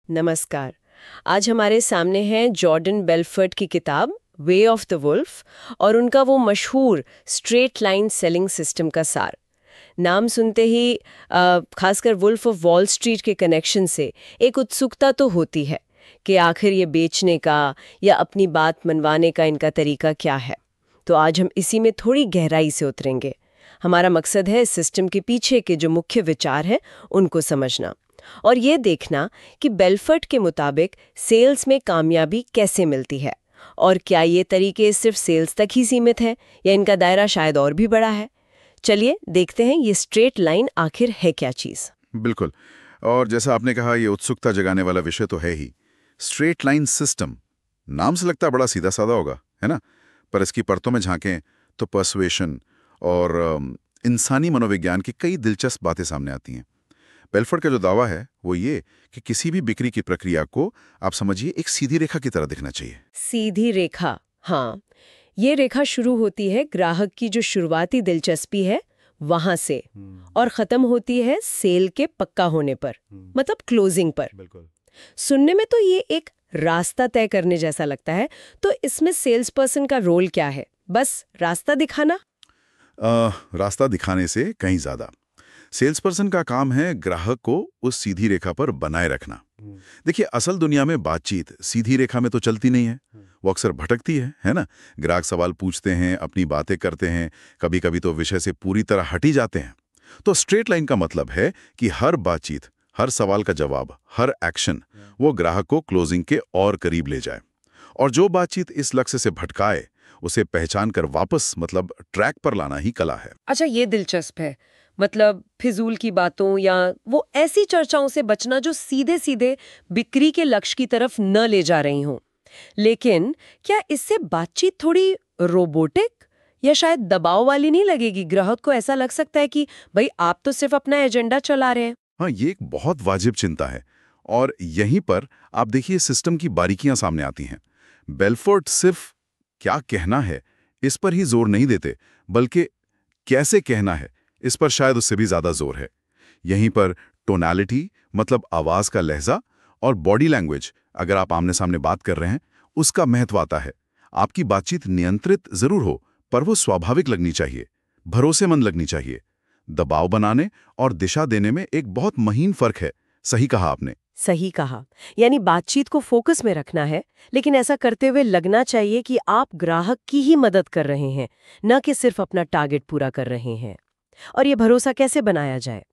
नमस्कार। आज हमारे सामने है जॉर्डन बेलफोर्ट की किताब वे ऑफ द वुल्फ और उनका वो मशहूर स्ट्रेट लाइन सेलिंग सिस्टम का सार। नाम सुनते ही खासकर वुल्फ ऑफ वॉल स्ट्रीट के कनेक्शन से एक उत्सुकता तो होती है कि आखिर ये बेचने का या अपनी बात मनवाने का इनका तरीका क्या है। तो आज हम इसी में थोड़ी गहराई से उतरेंगे। हमारा मकसद है इस सिस्टम के पीछे के जो मुख्य विचार हैं उनको समझना और ये देखना कि बेलफोर्ट के मुताबिक सेल्स में कामयाबी कैसे मिलती है और क्या ये तरीके सिर्फ सेल्स तक ही सीमित है या इनका दायरा शायद और भी बड़ा है। चलिए देखते हैं ये स्ट्रेट लाइन आखिर है क्या चीज। बिल्कुल। और जैसा आपने कहा, ये उत्सुकता जगाने वाला विषय तो है ही। स्ट्रेट लाइन सिस्टम नाम से लगता बड़ा सीधा साधा होगा, है ना? पर इसकी परतों में झांकें तो पर्सुएशन और इंसानी मनोविज्ञान की कई दिलचस्प बातें सामने आती हैं। बेलफोर्ट का जो दावा है वो ये कि किसी भी बिक्री की प्रक्रिया को आप समझिए एक सीधी रेखा की तरह दिखना चाहिए। सीधी रेखा, हाँ। ये रेखा शुरू होती है ग्राहक की जो शुरुआती दिलचस्पी है वहां से और खत्म होती है सेल के पक्का होने पर, मतलब क्लोजिंग पर। बिल्कुल। सुनने में तो ये एक रास्ता तय करने जैसा लगता है। तो इसमें सेल्स पर्सन का रोल क्या है? बस रास्ता दिखाना? रास्ता दिखाने से कहीं ज्यादा सेल्स पर्सन का काम है ग्राहक को उस सीधी रेखा पर बनाए रखना। देखिए, असल दुनिया में बातचीत सीधी रेखा में तो चलती नहीं है, वो अक्सर भटकती है ना? ग्राहक सवाल पूछते हैं, अपनी बातें करते हैं, कभी कभी तो विषय से पूरी तरह हट ही जाते हैं। तो स्ट्रेट लाइन का मतलब है कि हर बातचीत, हर सवाल का जवाब, हर एक्शन वो ग्राहक को क्लोजिंग के और करीब ले जाए। और जो बातचीत इस लक्ष्य से भटकाए उसे पहचान कर वापस, मतलब ट्रैक पर लाना ही कला है। अच्छा, ये दिलचस्प है। मतलब फिजूल की बातों या वो ऐसी चर्चाओं से बचना जो सीधे सीधे बिक्री के लक्ष्य की तरफ न ले जा रही हों। लेकिन क्या इससे बातचीत थोड़ी रोबोटिक या शायद दबाव वाली नहीं लगेगी? ग्राहक को ऐसा लग सकता है कि भाई आप तो सिर्फ अपना एजेंडा चला रहे हैं। हाँ, ये एक बहुत वाजिब चिंता है और यहीं पर आप देखिए सिस्टम की बारीकियां सामने आती हैं। बेलफोर्ट सिर्फ क्या कहना है इस पर ही जोर नहीं देते, बल्कि कैसे कहना है इस पर शायद उससे भी ज्यादा जोर है। यहीं पर टोनैलिटी, मतलब आवाज का लहजा, और बॉडी लैंग्वेज, अगर आप आमने सामने बात कर रहे हैं, उसका महत्व आता है। आपकी बातचीत नियंत्रित जरूर हो, पर वो स्वाभाविक लगनी चाहिए, भरोसेमंद लगनी चाहिए। दबाव बनाने और दिशा देने में एक बहुत महीन फर्क है। सही कहा आपने। सही कहा। यानी बातचीत को फोकस में रखना है, लेकिन ऐसा करते हुए लगना चाहिए कि आप ग्राहक की ही मदद कर रहे हैं, न कि सिर्फ अपना टारगेट पूरा कर रहे हैं। और ये भरोसा कैसे बनाया जाए?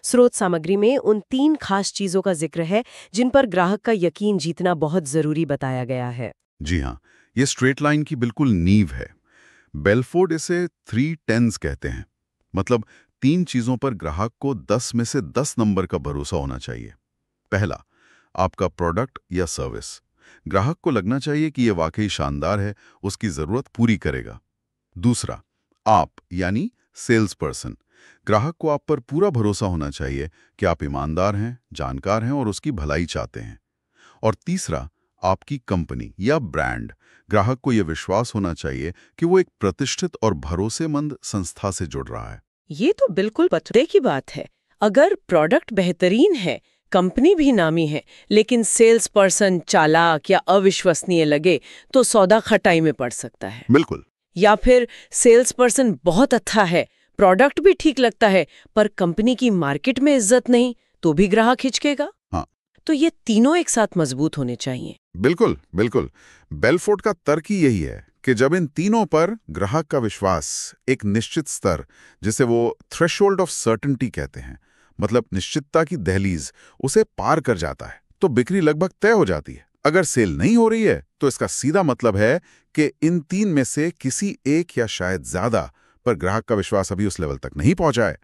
स्रोत सामग्री में उन 3 खास चीजों का जिक्र है जिन पर ग्राहक का यकीन जीतना बहुत जरूरी बताया गया है। जी हाँ, ये स्ट्रेट लाइन की बिल्कुल नींव है। बेलफोर्ड इसे 3 टेंस कहते हैं, मतलब 3 चीजों पर ग्राहक को 10 में से 10 नंबर का भरोसा होना चाहिए। पहला, आपका प्रोडक्ट या सर्विस। ग्राहक को लगना चाहिए कि यह वाकई शानदार है, उसकी जरूरत पूरी करेगा। दूसरा, आप यानी सेल्स पर्सन। ग्राहक को आप पर पूरा भरोसा होना चाहिए कि आप ईमानदार हैं, जानकार हैं और उसकी भलाई चाहते हैं। और तीसरा, आपकी कंपनी या ब्रांड। ग्राहक को यह विश्वास होना चाहिए कि वो एक प्रतिष्ठित और भरोसेमंद संस्था से जुड़ रहा है। ये तो बिल्कुल पते की बात है। अगर प्रोडक्ट बेहतरीन है, कंपनी भी नामी है, लेकिन सेल्स पर्सन चालाक या अविश्वसनीय लगे तो सौदा खटाई में पड़ सकता है। बिल्कुल। या फिर सेल्स पर्सन बहुत अच्छा है, प्रोडक्ट भी ठीक लगता है, पर कंपनी की मार्केट में इज्जत नहीं, तो भी ग्राहक हिचकेगा। हाँ। तो ये तीनों एक साथ मजबूत होने चाहिए। बिल्कुल बिल्कुल। बेलफोर्ट का तर्क ही यही है कि जब इन तीनों पर ग्राहक का विश्वास एक निश्चित स्तर, जिसे वो थ्रेशोल्ड ऑफ सर्टेनिटी कहते हैं, मतलब निश्चितता की दहलीज, उसे पार कर जाता है, तो बिक्री लगभग तय हो जाती है। अगर सेल नहीं हो रही है तो इसका सीधा मतलब है कि इन 3 में से किसी एक या शायद ज्यादा पर ग्राहक का विश्वास अभी उस लेवल तक नहीं पहुंचा है।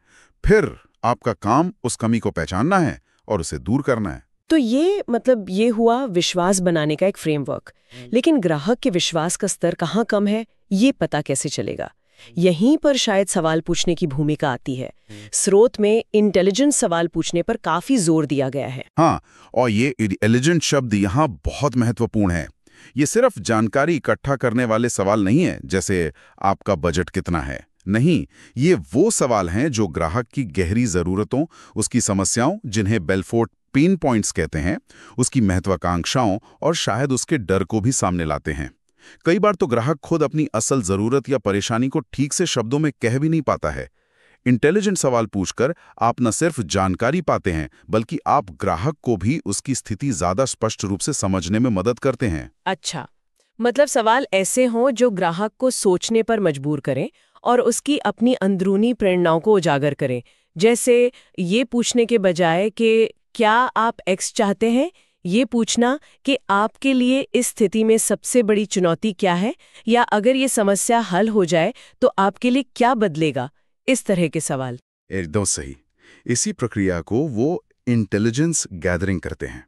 फिर आपका काम उस कमी को पहचानना है और उसे दूर करना है। तो ये हुआ विश्वास बनाने का एक फ्रेमवर्क। लेकिन ग्राहक के विश्वास का स्तर कहाँ कम है, ये पता कैसे चलेगा? यहीं पर शायद सवाल पूछने की भूमिका आती है। स्रोत में इंटेलिजेंट सवाल पूछने पर काफी जोर दिया गया है। हाँ, और ये इंटेलिजेंट शब्द यहाँ बहुत महत्वपूर्ण है। ये सिर्फ जानकारी इकट्ठा करने वाले सवाल नहीं है, जैसे आपका बजट कितना है। नहीं, ये वो सवाल हैं जो ग्राहक की गहरी जरूरतों, उसकी समस्याओं, जिन्हें बेलफोर्ट पेन पॉइंट्स कहते हैं, उसकी महत्वाकांक्षाओं और शायद उसके डर को भी सामने लाते हैं। कई बार तो ग्राहक खुद अपनी असल जरूरत या परेशानी को ठीक से शब्दों में कह भी नहीं पाता है। इंटेलिजेंट सवाल पूछकर आप न सिर्फ जानकारी पाते हैं, बल्कि आप ग्राहक को भी उसकी स्थिति ज्यादा स्पष्ट रूप से समझने में मदद करते हैं। अच्छा, मतलब सवाल ऐसे हों जो ग्राहक को सोचने पर मजबूर करें और उसकी अपनी अंदरूनी प्रेरणाओं को उजागर करें। जैसे ये पूछने के बजाय कि क्या आप एक्स चाहते हैं, ये पूछना कि आपके लिए इस स्थिति में सबसे बड़ी चुनौती क्या है, या अगर ये समस्या हल हो जाए तो आपके लिए क्या बदलेगा। इस तरह के सवाल। एकदम सही। इसी प्रक्रिया को वो इंटेलिजेंस गैदरिंग करते हैं।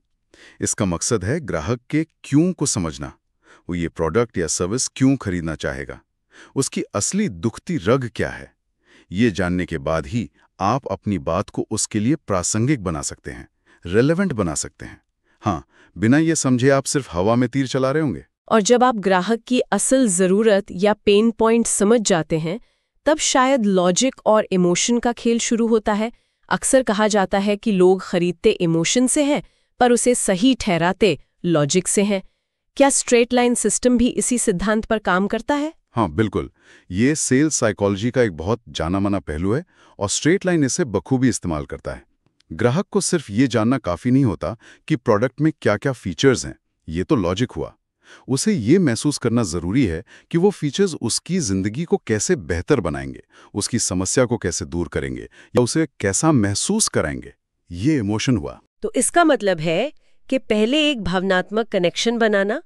इसका मकसद है ग्राहक के क्यों को समझना। वो ये प्रोडक्ट या सर्विस क्यों खरीदना चाहेगा, उसकी असली दुखती रग क्या है। ये जानने के बाद ही आप अपनी बात को उसके लिए प्रासंगिक बना सकते हैं, रेलेवेंट बना सकते हैं। हाँ, बिना ये समझे आप सिर्फ हवा में तीर चला रहे होंगे। और जब आप ग्राहक की असल ज़रूरत या पेन पॉइंट समझ जाते हैं, तब शायद लॉजिक और इमोशन का खेल शुरू होता है। अक्सर कहा जाता है कि लोग खरीदते इमोशन से हैं, पर उसे सही ठहराते लॉजिक से हैं। क्या स्ट्रेट लाइन सिस्टम भी इसी सिद्धांत पर काम करता है? हाँ, बिल्कुल। ये सेल्स साइकोलॉजी का एक बहुत जाना माना पहलू है और स्ट्रेट लाइन इसे बखूबी इस्तेमाल करता है। ग्राहक को सिर्फ ये जानना काफ़ी नहीं होता कि प्रोडक्ट में क्या-क्या फीचर्स हैं, ये तो लॉजिक हुआ। उसे ये महसूस करना ज़रूरी है कि वो फीचर्स उसकी ज़िंदगी को कैसे बेहतर बनाएंगे, उसकी समस्या को कैसे दूर करेंगे या उसे कैसा महसूस कराएंगे। ये इमोशन हुआ। तो इसका मतलब है कि पहले एक भावनात्मक कनेक्शन बनाना,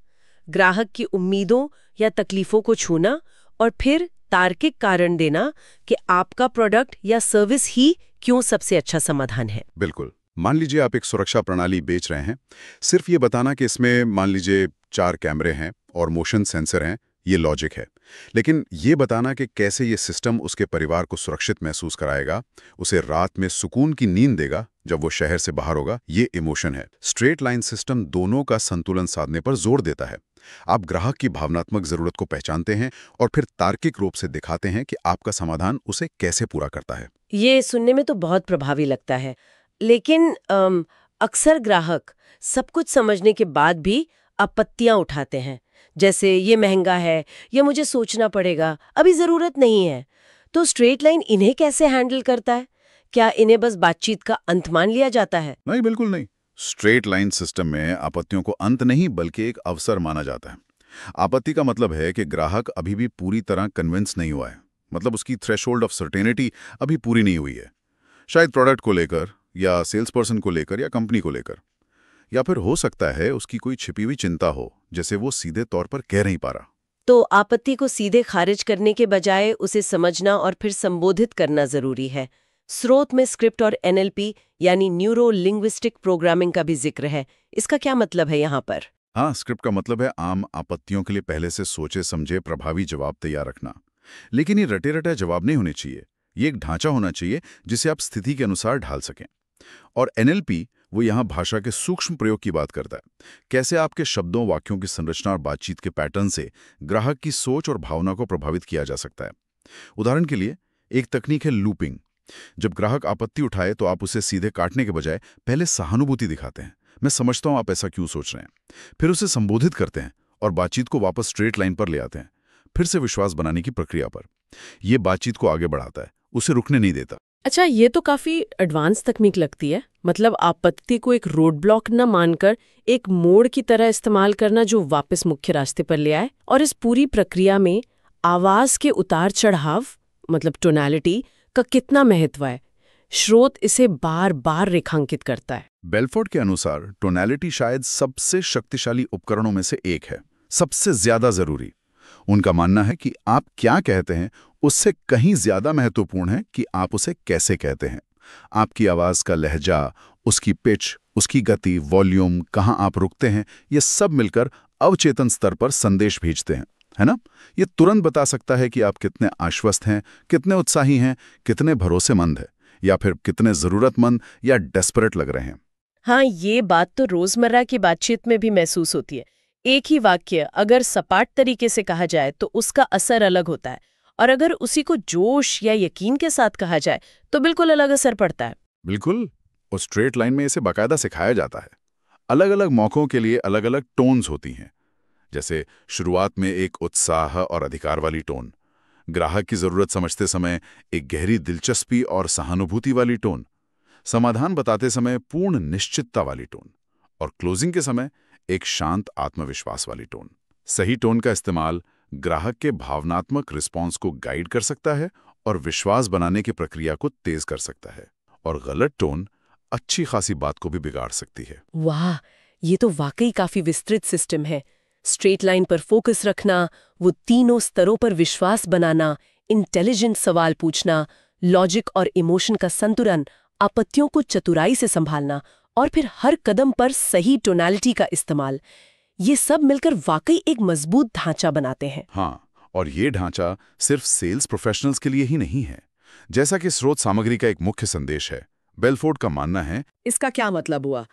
ग्राहक की उम्मीदों या तकलीफों को छूना, और फिर तार्किक कारण देना कि आपका प्रोडक्ट या सर्विस ही क्यों सबसे अच्छा समाधान है। बिल्कुल। मान लीजिए आप एक सुरक्षा प्रणाली बेच रहे हैं। सिर्फ ये बताना कि इसमें मान लीजिए 4 कैमरे हैं और मोशन सेंसर हैं, ये लॉजिक है। लेकिन ये बताना कि कैसे ये सिस्टम उसके परिवार को सुरक्षित महसूस कराएगा, उसे रात में सुकून की नींद देगा जब वो शहर से बाहर होगा, ये इमोशन है। स्ट्रेट लाइन सिस्टम दोनों का संतुलन साधने पर जोर देता है। आप ग्राहक की भावनात्मक जरूरत को पहचानते हैं और फिर तार्किक रूप से दिखाते हैं कि आपका समाधान उसे कैसे पूरा करता है। ये सुनने में तो बहुत प्रभावी लगता है, लेकिन अक्सर ग्राहक सब कुछ समझने के बाद भी आपत्तियां उठाते हैं, जैसे ये महंगा है या मुझे सोचना पड़ेगा, अभी जरूरत नहीं है। तो स्ट्रेट लाइन इन्हें कैसे हैंडल करता है? क्या इन्हें बस बातचीत का अंत मान लिया जाता है? नहीं, बिल्कुल नहीं। स्ट्रेट लाइन सिस्टम में आपत्तियों को अंत नहीं बल्कि एक अवसर माना जाता है। आपत्ति का मतलब है कि ग्राहक अभी भी पूरी तरह कन्विंस नहीं हुआ है, मतलब उसकी थ्रेशोल्ड ऑफ सर्टेनिटी अभी पूरी नहीं हुई है। शायद प्रोडक्ट को लेकर या सेल्स पर्सन को लेकर या कंपनी को लेकर, या फिर हो सकता है उसकी कोई छिपी हुई चिंता हो जैसे वो सीधे तौर पर कह नहीं पा रहा। तो आपत्ति को सीधे खारिज करने के बजाय उसे समझना और फिर संबोधित करना जरूरी है। स्रोत में स्क्रिप्ट और NLP यानी न्यूरो लिंग्विस्टिक प्रोग्रामिंग का भी जिक्र है। इसका क्या मतलब है यहाँ पर? हाँ, स्क्रिप्ट का मतलब है आम आपत्तियों के लिए पहले से सोचे समझे प्रभावी जवाब तैयार रखना। लेकिन ये रटे रटे जवाब नहीं होने चाहिए। ये एक ढांचा होना चाहिए जिसे आप स्थिति के अनुसार ढाल सकें। और NLP वो यहाँ भाषा के सूक्ष्म प्रयोग की बात करता है। कैसे आपके शब्दों, वाक्यों की संरचना और बातचीत के पैटर्न से ग्राहक की सोच और भावना को प्रभावित किया जा सकता है। उदाहरण के लिए एक तकनीक है लूपिंग। जब ग्राहक आपत्ति उठाए तो आप उसे सीधे काटने के बजाय पहले सहानुभूति दिखाते हैं। मैं समझता हूं आप ऐसा क्यों सोच रहे हैं। फिर उसे संबोधित करते हैं और बातचीत को वापस स्ट्रेट लाइन पर ले आते हैं, फिर से विश्वास बनाने की प्रक्रिया पर। यह बातचीत को आगे बढ़ाता है, उसे रुकने नहीं देता। अच्छा, ये तो काफी एडवांस तकनीक लगती है। मतलब आपत्ति को एक रोड ब्लॉक न मानकर एक मोड़ की तरह इस्तेमाल करना जो वापस मुख्य रास्ते पर ले आए। और इस पूरी प्रक्रिया में आवाज के उतार चढ़ाव, मतलब टोनैलिटी का कितना महत्व है? स्रोत इसे बार बार रेखांकित करता है। बेलफोर्ड के अनुसार टोनैलिटी शायद सबसे शक्तिशाली उपकरणों में से एक है, सबसे ज्यादा जरूरी। उनका मानना है कि आप क्या कहते हैं उससे कहीं ज्यादा महत्वपूर्ण है कि आप उसे कैसे कहते हैं। आपकी आवाज का लहजा, उसकी पिच, उसकी गति, वॉल्यूम, कहाँ आप रुकते हैं, ये सब मिलकर अवचेतन स्तर पर संदेश भेजते हैं, है ना? ये तुरंत बता सकता है कि आप कितने आश्वस्त हैं, कितने उत्साही हैं, कितने भरोसेमंद हैं, या फिर कितने जरूरतमंद या डेस्परेट लग रहे हैं। हाँ, ये बात तो रोजमर्रा की बातचीत में भी महसूस होती है। एक ही वाक्य अगर सपाट तरीके से कहा जाए तो उसका असर अलग होता है, और अगर उसी को जोश या यकीन के साथ कहा जाए तो बिल्कुल अलग असर पड़ता है। बिल्कुल। और स्ट्रेट लाइन में इसे बाकायदा सिखाया जाता है। अलग अलग मौकों के लिए अलग अलग टोन्स होती हैं। जैसे शुरुआत में एक उत्साह और अधिकार वाली टोन, ग्राहक की जरूरत समझते समय एक गहरी दिलचस्पी और सहानुभूति वाली टोन, समाधान बताते समय पूर्ण निश्चितता वाली टोन, और क्लोजिंग के समय एक शांत आत्मविश्वास वाली टोन। सही टोन का इस्तेमाल ग्राहक के भावनात्मक रिस्पॉन्स को गाइड कर सकता है और विश्वास बनाने की प्रक्रिया को तेज कर सकता है, और गलत टोन अच्छी खासी बात को भी बिगाड़ सकती है। वाह, ये तो वाकई काफी विस्तृत सिस्टम है। स्ट्रेट लाइन पर फोकस रखना, वो तीनों स्तरों पर विश्वास बनाना, इंटेलिजेंट सवाल पूछना, लॉजिक और इमोशन का संतुलन, आपत्तियों को चतुराई से संभालना और फिर हर कदम पर सही टोनैलिटी का इस्तेमाल, ये सब मिलकर वाकई एक मजबूत ढांचा बनाते हैं। हाँ, और ये ढांचा सिर्फ सेल्स प्रोफेशनल्स के लिए ही नहीं है। जैसा कि स्रोत सामग्री का एक मुख्य संदेश है, बेलफोर्ड का मानना है, इसका क्या मतलब हुआ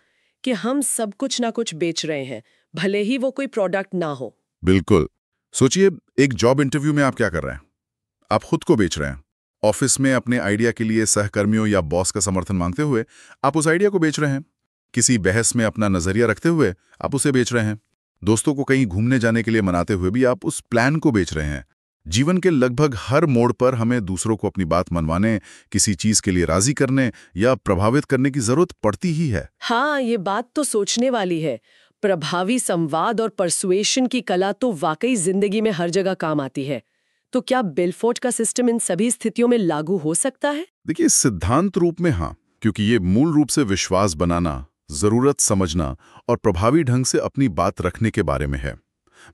कि हम सब कुछ ना कुछ बेच रहे हैं, भले ही वो कोई प्रोडक्ट ना हो। बिल्कुल। सोचिए, एक जॉब इंटरव्यू में आप क्या कर रहे हैं? आप खुद को बेच रहे हैं। ऑफिस में अपने आइडिया के लिए सहकर्मियों या बॉस का समर्थन मांगते हुए आप उस आइडिया को बेच रहे हैं। किसी बहस में अपना नजरिया रखते हुए आप उसे बेच रहे हैं। दोस्तों को कहीं घूमने जाने के लिए मनाते हुए भी आप उस प्लान को बेच रहे हैं। जीवन के लगभग हर मोड़ पर हमें दूसरों को अपनी बात मनवाने, किसी चीज के लिए राजी करने या प्रभावित करने की जरूरत पड़ती ही है। हाँ, ये बात तो सोचने वाली है। प्रभावी संवाद और परसुएशन की कला तो वाकई जिंदगी में हर जगह काम आती है। तो क्या बेलफोर्ड का सिस्टम इन सभी स्थितियों में लागू हो सकता है? देखिए, सिद्धांत रूप में हाँ, क्योंकि ये मूल रूप से विश्वास बनाना, जरूरत समझना और प्रभावी ढंग से अपनी बात रखने के बारे में है।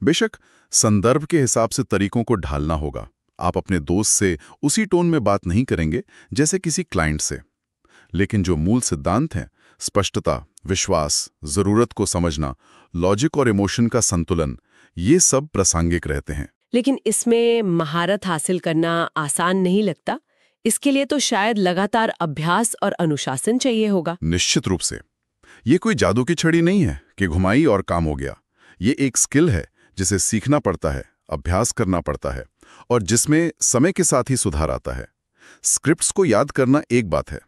बेशक संदर्भ के हिसाब से तरीकों को ढालना होगा। आप अपने दोस्त से उसी टोन में बात नहीं करेंगे जैसे किसी क्लाइंट से, लेकिन जो मूल सिद्धांत हैं, स्पष्टता, विश्वास, जरूरत को समझना, लॉजिक और इमोशन का संतुलन, ये सब प्रासंगिक रहते हैं। लेकिन इसमें महारत हासिल करना आसान नहीं लगता। इसके लिए तो शायद लगातार अभ्यास और अनुशासन चाहिए होगा। निश्चित रूप से। ये कोई जादू की छड़ी नहीं है कि घुमाई और काम हो गया। ये एक स्किल है जिसे सीखना पड़ता है, अभ्यास करना पड़ता है, और जिसमें समय के साथ ही सुधार आता है। स्क्रिप्ट्स को याद करना एक बात है,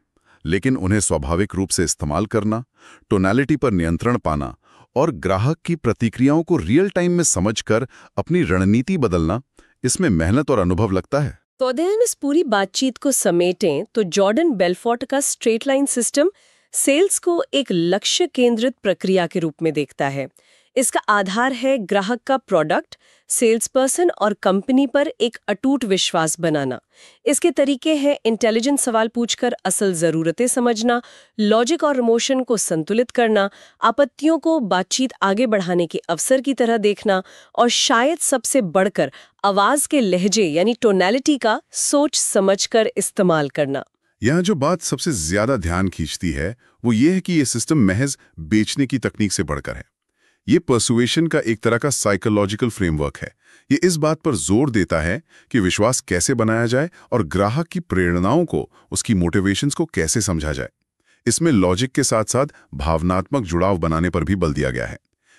लेकिन उन्हें स्वाभाविक रूप से इस्तेमाल करना, टोनैलिटी पर नियंत्रण पाना और ग्राहक की प्रतिक्रियाओं को रियल टाइम में समझकर अपनी रणनीति बदलना, इसमें मेहनत और अनुभव लगता है। तो अध्ययन इस पूरी बातचीत को समेटें तो जॉर्डन बेलफोर्ट का स्ट्रेट लाइन सिस्टम सेल्स को एक लक्ष्य केंद्रित प्रक्रिया के रूप में देखता है। इसका आधार है ग्राहक का प्रोडक्ट, सेल्स पर्सन और कंपनी पर एक अटूट विश्वास बनाना। इसके तरीके हैं इंटेलिजेंट सवाल पूछकर असल ज़रूरतें समझना, लॉजिक और इमोशन को संतुलित करना, आपत्तियों को बातचीत आगे बढ़ाने के अवसर की तरह देखना, और शायद सबसे बढ़कर आवाज़ के लहजे यानी टोनैलिटी का सोच समझकर इस्तेमाल करना। यहाँ जो बात सबसे ज्यादा ध्यान खींचती है वो ये है कि ये सिस्टम महज बेचने की तकनीक से बढ़कर है। ये पर्सुएशन का एक तरह का साइकोलॉजिकल फ्रेमवर्क है। ये इस बात पर जोर देता है कि विश्वास कैसे बनाया जाए और ग्राहक की प्रेरणाओं को, उसकी मोटिवेशंस को कैसे समझा जाए। इसमें लॉजिक के साथ साथ भावनात्मक जुड़ाव बनाने पर भी बल दिया गया है।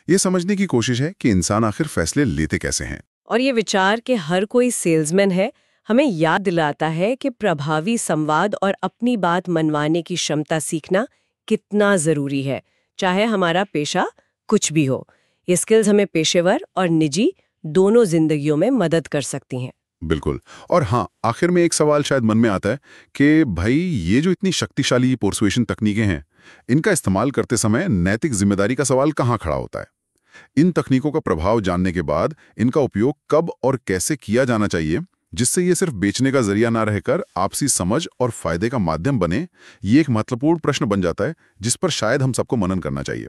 ये समझने की कोशिश है कि इंसान आखिर फैसले लेते कैसे हैं। और ये विचार कि हर कोई सेल्समैन है हमें याद दिलाता है कि प्रभावी संवाद और अपनी बात मनवाने की क्षमता सीखना कितना जरूरी है, चाहे हमारा पेशा कुछ भी हो। ये स्किल्स हमें पेशेवर और निजी दोनों जिंदगियों में मदद कर सकती हैं। बिल्कुल। और हाँ, आखिर में एक सवाल शायद मन में आता है कि भाई ये जो इतनी शक्तिशाली पर्सुएशन तकनीकें हैं, इनका इस्तेमाल करते समय नैतिक जिम्मेदारी का सवाल कहाँ खड़ा होता है। इन तकनीकों का प्रभाव जानने के बाद इनका उपयोग कब और कैसे किया जाना चाहिए, जिससे ये सिर्फ बेचने का जरिया ना रहकर आपसी समझ और फायदे का माध्यम बने, ये एक महत्वपूर्ण प्रश्न बन जाता है जिस पर शायद हम सबको मनन करना चाहिए।